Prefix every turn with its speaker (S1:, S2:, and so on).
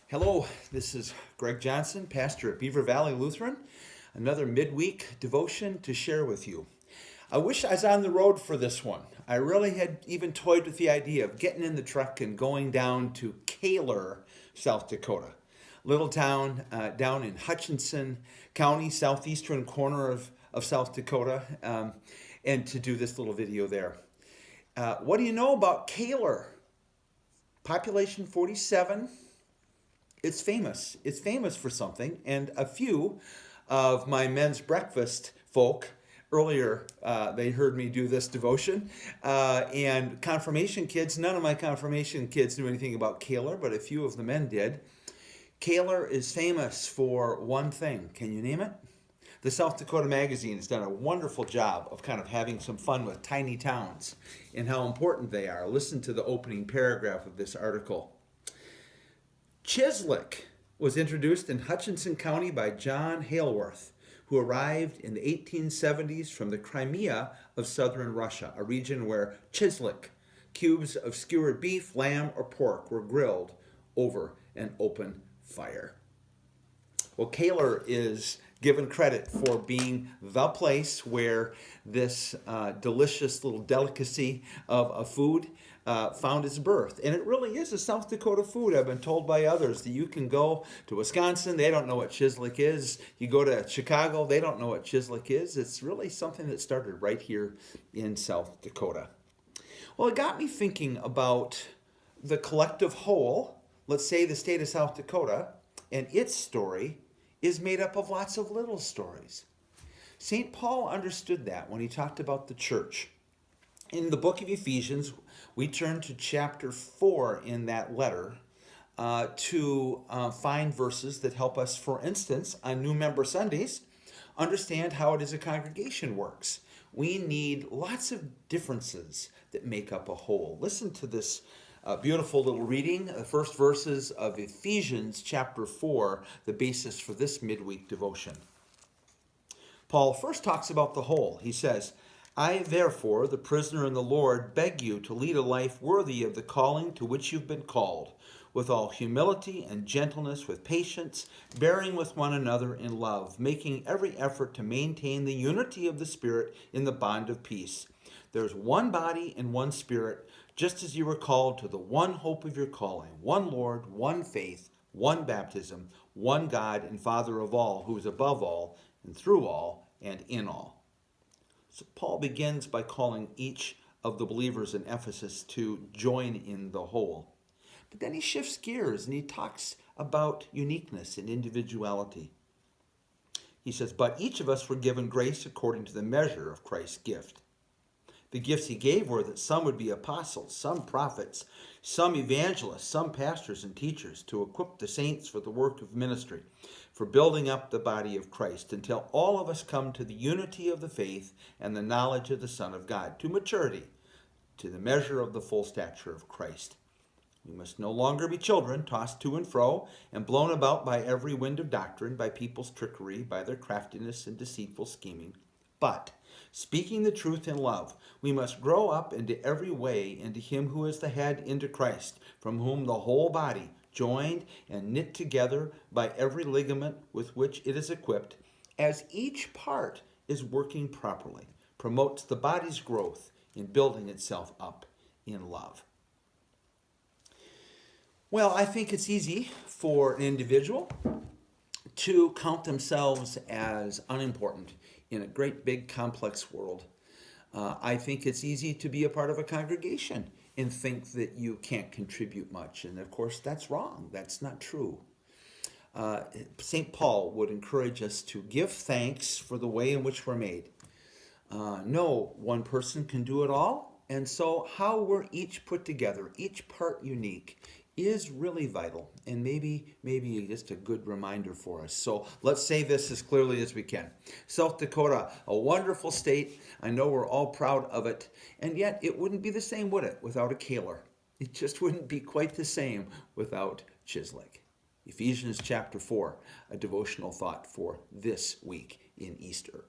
S1: Hello, this is Greg Johnson, pastor at Beaver Valley Lutheran. Another midweek devotion to share with you. I wish I was on the road for this one. I really had even toyed with the idea of getting in the truck and going down to Kaler, South Dakota. Little town down in Hutchinson County, southeastern corner of South Dakota, and to do this little video there. What do you know about Kaler? Population 47. It's famous. It's famous for something, and a few of my men's breakfast folk earlier, they heard me do this devotion, and confirmation kids, none of my confirmation kids knew anything about Kaler, but a few of the men did. Kaler is famous for one thing. Can you name it? The South Dakota Magazine has done a wonderful job of kind of having some fun with tiny towns and how important they are. Listen to the opening paragraph of this article. Chislik was introduced in Hutchinson County by John Hailworth, who arrived in the 1870s from the Crimea of southern Russia, a region where chislik, cubes of skewered beef, lamb, or pork, were grilled over an open fire. Well, Kaler is given credit for being the place where this delicious little delicacy of a food found its birth. And it really is a South Dakota food. I've been told by others that you can go to Wisconsin, they don't know what chislik is. You go to Chicago, they don't know what chislik is. It's really something that started right here in South Dakota. Well, it got me thinking about the collective whole, let's say the state of South Dakota, and its story is made up of lots of little stories. St. Paul understood that when he talked about the church. In the book of Ephesians, we turn to chapter 4 in that letter to find verses that help us, for instance, on New Member Sundays, understand how it is a congregation works. We need lots of differences that make up a whole. Listen to this beautiful little reading, the first verses of Ephesians chapter 4, the basis for this midweek devotion. Paul first talks about the whole. He says, I, therefore, the prisoner in the Lord, beg you to lead a life worthy of the calling to which you've been called, with all humility and gentleness, with patience, bearing with one another in love, making every effort to maintain the unity of the Spirit in the bond of peace. There's one body and one Spirit, just as you were called to the one hope of your calling, one Lord, one faith, one baptism, one God and Father of all, who is above all, and through all, and in all. So Paul begins by calling each of the believers in Ephesus to join in the whole. But then he shifts gears and he talks about uniqueness and individuality. He says, but each of us were given grace according to the measure of Christ's gift. The gifts he gave were that some would be apostles, some prophets, some evangelists, some pastors and teachers, to equip the saints for the work of ministry, for building up the body of Christ, until all of us come to the unity of the faith and the knowledge of the Son of God, to maturity, to the measure of the full stature of Christ. We must no longer be children, tossed to and fro, and blown about by every wind of doctrine, by people's trickery, by their craftiness and deceitful scheming. But, speaking the truth in love, we must grow up into every way into him who is the head, into Christ, from whom the whole body, joined and knit together by every ligament with which it is equipped, as each part is working properly, promotes the body's growth in building itself up in love. Well, I think it's easy for an individual to count themselves as unimportant in a great big complex world. I think it's easy to be a part of a congregation and think that you can't contribute much. And of course, that's wrong. That's not true. St. Paul would encourage us to give thanks for the way in which we're made. No one person can do it all. And so how we're each put together, each part unique, is really vital and maybe just a good reminder for us. So let's say this as clearly as we can. South Dakota, a wonderful state. I know we're all proud of it. And yet it wouldn't be the same, would it, without a Kaler? It just wouldn't be quite the same without Chislik. Ephesians chapter 4, a devotional thought for this week in Easter.